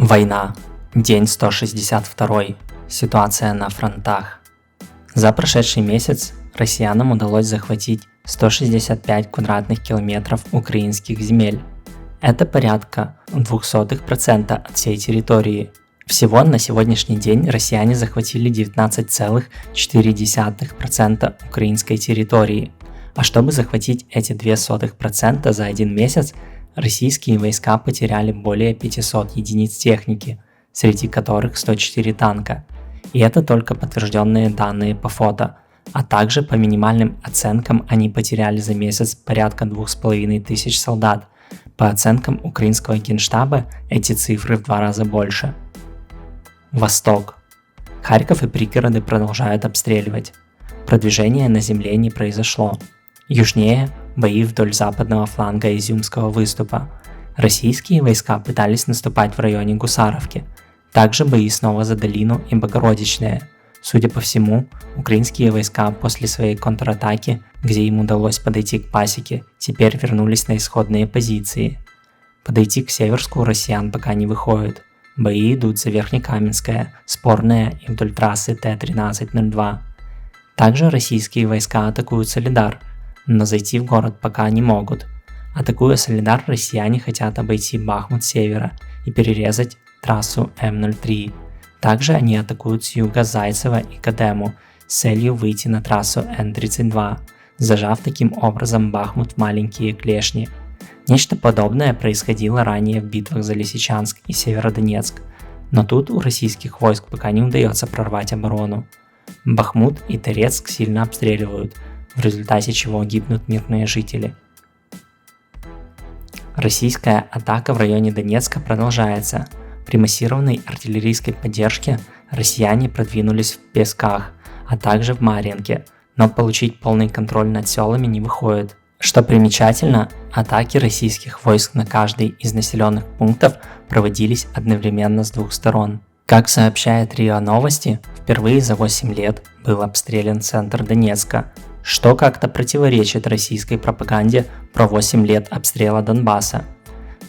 Война. День 162. Ситуация на фронтах. За прошедший месяц россиянам удалось захватить 165 квадратных километров украинских земель. Это порядка 0,02% от всей территории. Всего на сегодняшний день россияне захватили 19,4% украинской территории. А чтобы захватить эти 0,02% за один месяц, российские войска потеряли более 500 единиц техники, среди которых 104 танка. И это только подтвержденные данные по фото, а также по минимальным оценкам они потеряли за месяц порядка 2500 солдат. По оценкам украинского генштаба эти цифры в 2 раза больше. Восток. Харьков и пригороды продолжают обстреливать. Продвижение на земле не произошло. Южнее – бои вдоль западного фланга Изюмского выступа. Российские войска пытались наступать в районе Гусаровки. Также бои снова за Долину и Богородичное. Судя по всему, украинские войска после своей контратаки, где им удалось подойти к пасеке, теперь вернулись на исходные позиции. Подойти к Северску у россиян пока не выходит. Бои идут за Верхнекаменское, Спорное и вдоль трассы Т-1302. Также российские войска атакуют Солидар, но зайти в город пока не могут. Атакуя Солидар, россияне хотят обойти Бахмут с севера и перерезать трассу М-03. Также они атакуют с юга Зайцево и Кадему с целью выйти на трассу Н-32, зажав таким образом Бахмут в маленькие клешни. Нечто подобное происходило ранее в битвах за Лисичанск и Северодонецк, но тут у российских войск пока не удается прорвать оборону. Бахмут и Торецк сильно обстреливают, в результате чего гибнут мирные жители. Российская атака в районе Донецка продолжается. При массированной артиллерийской поддержке россияне продвинулись в Песках, а также в Марьинке, но получить полный контроль над селами не выходит. Что примечательно, атаки российских войск на каждый из населенных пунктов проводились одновременно с двух сторон. Как сообщает РИА Новости, впервые за 8 лет был обстрелян центр Донецка, что как-то противоречит российской пропаганде про 8 лет обстрела Донбасса.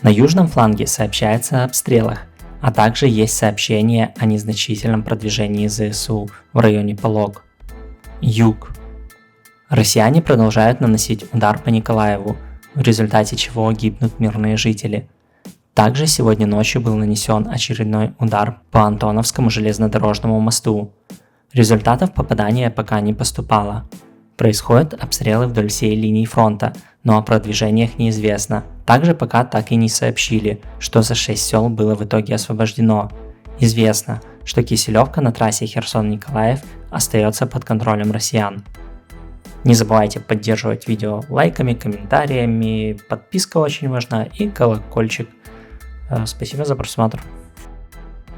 На южном фланге сообщается о обстрелах, а также есть сообщение о незначительном продвижении ЗСУ в районе Полог. Юг. Россияне продолжают наносить удар по Николаеву, в результате чего гибнут мирные жители. Также сегодня ночью был нанесен очередной удар по Антоновскому железнодорожному мосту. Результатов попадания пока не поступало. Происходят обстрелы вдоль всей линии фронта, но о продвижениях неизвестно. Также пока так и не сообщили, что за 6 сел было в итоге освобождено. Известно, что Киселевка на трассе Херсон-Николаев остается под контролем россиян. Не забывайте поддерживать видео лайками, комментариями, подписка очень важна и колокольчик. Спасибо за просмотр.